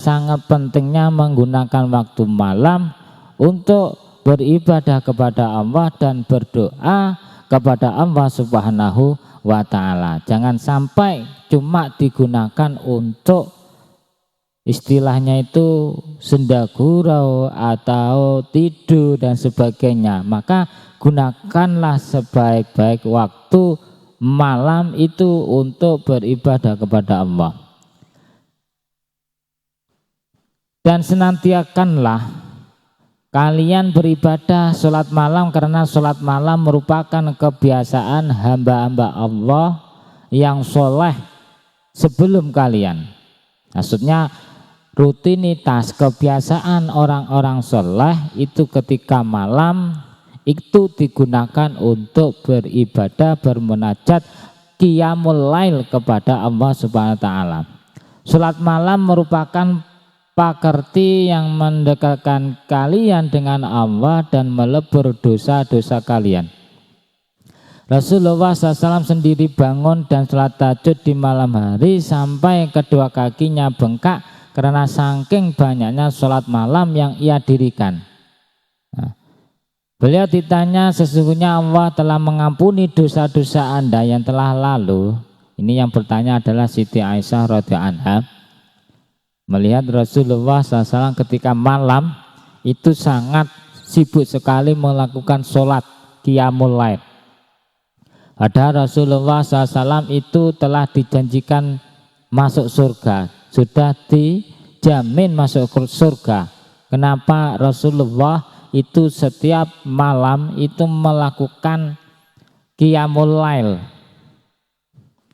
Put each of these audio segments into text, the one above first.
sangat pentingnya menggunakan waktu malam untuk beribadah kepada Allah dan berdoa kepada Allah Subhanahu wa ta'ala. Jangan sampai cuma digunakan untuk istilahnya itu senda gurau atau tidur dan sebagainya. Maka gunakanlah sebaik-baik waktu malam itu untuk beribadah kepada Allah. Dan senantiakanlah kalian beribadah sholat malam, karena sholat malam merupakan kebiasaan hamba-hamba Allah yang soleh sebelum kalian. Maksudnya rutinitas kebiasaan orang-orang soleh itu ketika malam itu digunakan untuk beribadah, bermunajat, qiyamul lail kepada Allah Subhanahu wa ta'ala. Sholat malam merupakan pakerti yang mendekatkan kalian dengan Allah dan melebur dosa-dosa kalian. Rasulullah SAW sendiri bangun dan sholat tahajud di malam hari sampai kedua kakinya bengkak karena saking banyaknya sholat malam yang ia dirikan. Beliau ditanya, sesungguhnya Allah telah mengampuni dosa-dosa Anda yang telah lalu. Ini yang bertanya adalah Siti Aisyah radhiyallahu anha. Melihat Rasulullah SAW ketika malam itu sangat sibuk sekali melakukan sholat qiyamul lail. Padahal Rasulullah SAW itu telah dijanjikan masuk surga, sudah dijamin masuk surga. Kenapa Rasulullah itu setiap malam itu melakukan qiyamul lail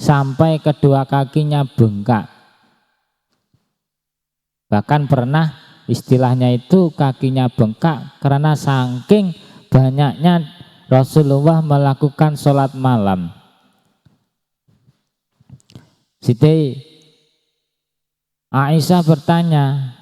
sampai kedua kakinya bengkak? Bahkan pernah istilahnya itu kakinya bengkak karena saking banyaknya Rasulullah melakukan sholat malam. Siti Aisyah bertanya,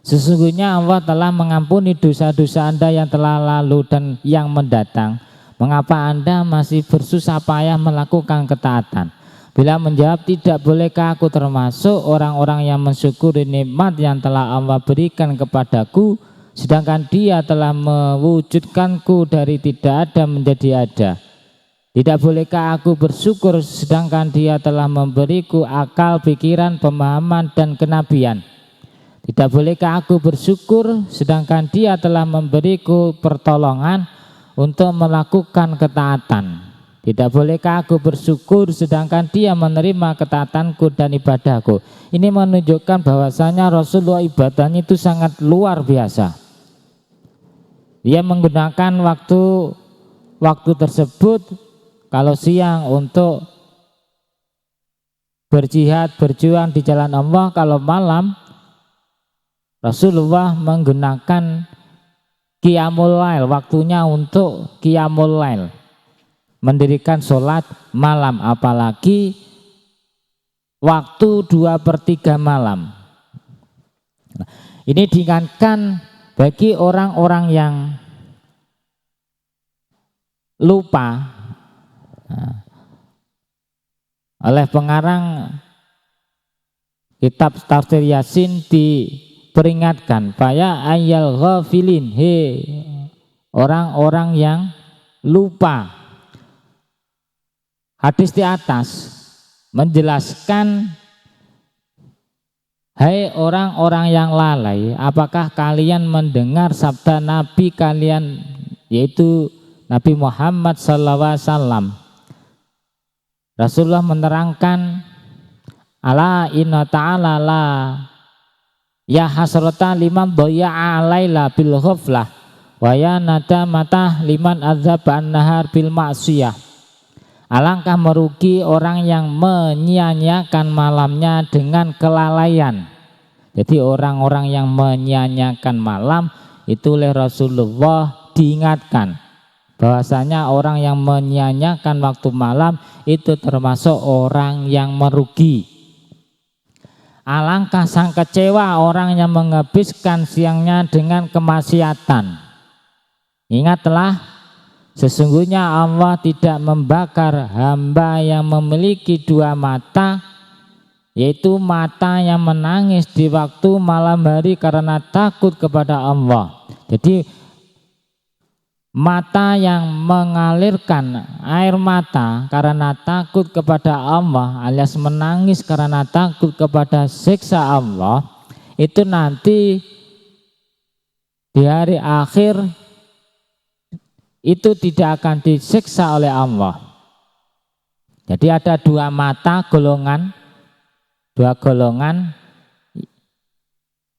sesungguhnya Allah telah mengampuni dosa-dosa Anda yang telah lalu dan yang mendatang. Mengapa Anda masih bersusah payah melakukan ketaatan? Bila menjawab, tidak bolehkah aku termasuk orang-orang yang mensyukuri nikmat yang telah Allah berikan kepadaku, sedangkan Dia telah mewujudkanku dari tidak ada menjadi ada. Tidak bolehkah aku bersyukur sedangkan Dia telah memberiku akal, pikiran, pemahaman dan kenabian. Tidak bolehkah aku bersyukur sedangkan Dia telah memberiku pertolongan untuk melakukan ketaatan. Tidak bolehkah aku bersyukur sedangkan Dia menerima ketaatanku dan ibadahku. Ini menunjukkan bahwasanya Rasulullah ibadahnya itu sangat luar biasa. Dia menggunakan waktu tersebut kalau siang untuk berjihad, berjuang di jalan Allah. Kalau malam Rasulullah menggunakan qiyamul lail, waktunya untuk qiyamul lail, mendirikan sholat malam, apalagi waktu 2/3 malam. Ini diingatkan bagi orang-orang yang lupa. Oleh pengarang kitab tafsir Yasin diperingatkan, faya ayyal ghafilin, he orang-orang yang lupa. Hadis di atas menjelaskan, hai orang-orang yang lalai, apakah kalian mendengar sabda Nabi kalian, yaitu Nabi Muhammad SAW. Rasulullah menerangkan, ala inna ta'ala la ya hasrata liman doya'a laila bil ghaflah wa ya nadamata liman adzaba an-nahar bil ma'siyah. Alangkah merugi orang yang menyia-nyiakan malamnya dengan kelalaian. Jadi orang-orang yang menyia-nyiakan malam itu oleh Rasulullah diingatkan bahwasanya orang yang menyia-nyiakan waktu malam itu termasuk orang yang merugi. Alangkah sang kecewa orang yang menghabiskan siangnya dengan kemaksiatan. Ingatlah, sesungguhnya Allah tidak membakar hamba yang memiliki 2 mata yaitu mata yang menangis di waktu malam hari karena takut kepada Allah. Jadi mata yang mengalirkan air mata karena takut kepada Allah alias menangis karena takut kepada siksa Allah, itu nanti di hari akhir itu tidak akan disiksa oleh Allah. Jadi ada dua golongan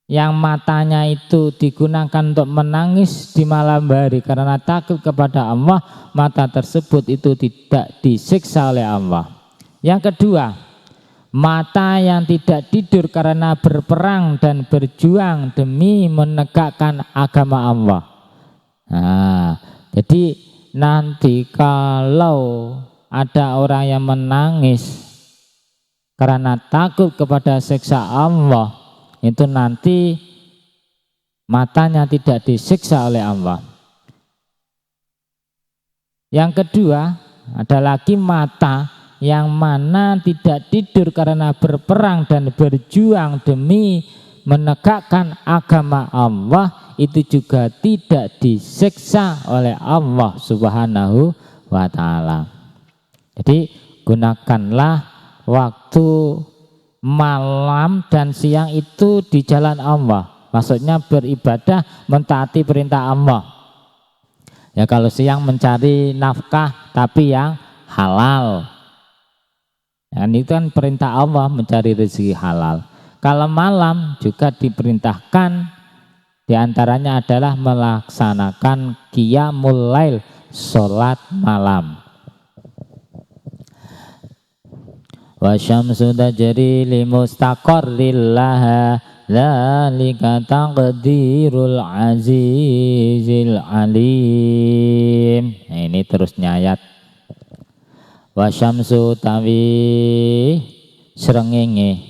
yang matanya itu digunakan untuk menangis di malam hari karena takut kepada Allah, mata tersebut itu tidak disiksa oleh Allah. Yang kedua, mata yang tidak tidur karena berperang dan berjuang demi menegakkan agama Allah. Nah, jadi nanti kalau ada orang yang menangis karena takut kepada siksa Allah, itu nanti matanya tidak disiksa oleh Allah. Yang kedua, ada lagi mata yang mana tidak tidur karena berperang dan berjuang demi menegakkan agama Allah, itu juga tidak disiksa oleh Allah Subhanahu wa ta'ala. Jadi gunakanlah waktu malam dan siang itu di jalan Allah, maksudnya beribadah, mentaati perintah Allah. Ya kalau siang mencari nafkah tapi yang halal, dan itu kan perintah Allah, mencari rezeki halal. Kalau malam juga diperintahkan, diantaranya adalah melaksanakan qiyamul lail, sholat malam. Wa syamsu tajri li mustaqarril laha dzalika taqdirul azizil alim. Nah, ini terusnya ayat. Wa syamsu tawi srengenge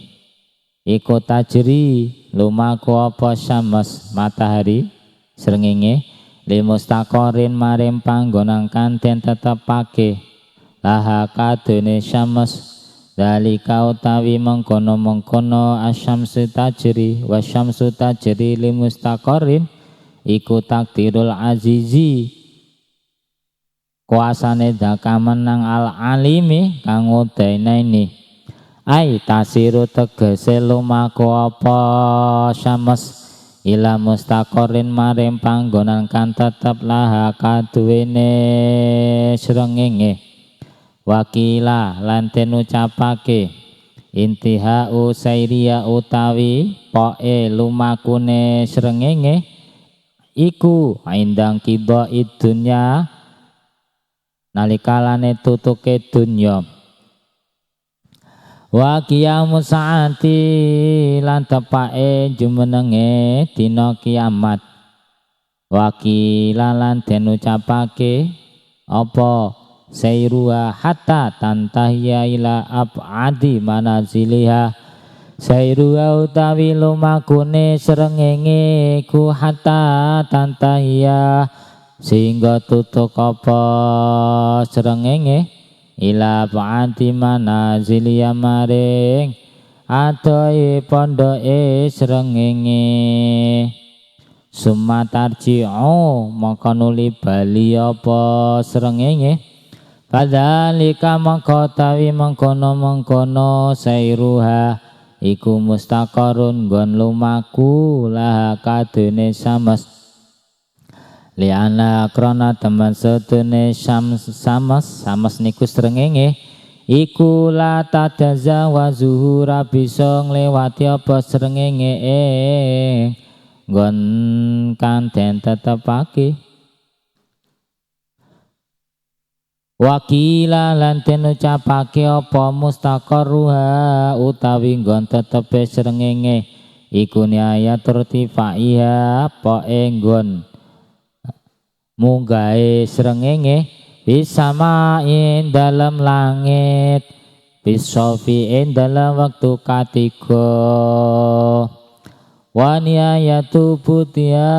iku tajri lumaku apa syams matahari srengenge li mustaqarrin maring panggonan kanten tetepake laha kadene syams. Dalika utawi mengkono-mengkono asyamsu tajri wa syamsu tajri li mustaqarrin iku takdirul azizi, kuasane dakamenang al alimi kang udaini. Ai tasiru tegese lumaku apa syams ila mustaqarrin maring panggonan kan tetep laha kaduwene srengenge. Wakila lan den ucapake intiha usairia utawi poe lumakune srengenge iku indang kiba idunya nalikalane tutuke dunya. Wa qiyamu saati lan tepake jumenenge dina kiamat. Wakila lan den ucapake apa sayruha hatta tantahiya ila ab'adi manaziliha. Sayruha utawi lumakune srengenge ku hatta tantahiya sehingga tutuk apa srengenge ila ab'adi manaziliha maring adohe pondoke srengenge. Sumatarji'u maka nuli bali apa srengenge. Fadzalika maka tawi mengkono-mengkono sayruha iku mustaqarrun nggon lumaku laha kadene syams. Liana krana teman sedene syams niku srengenge iku la tadazawazuhu ra bisa nglewati apa srengenge nggon kan den tetepake. Wakila lan den ucapake apa mustaqarruha utawi nggon tetepe srengenge iku niaya turtifaiha poe nggon munggahe srengenge bisama ing dalam langit bisofi ing dalam waktu katiga waniaya tubutia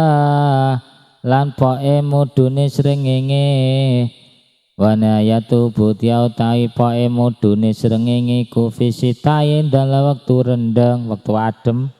lan poe mudune srengenge Wanayatu butia utawi poe mudune srengenge ku fisitayin dalam waktu rendeng, waktu adem.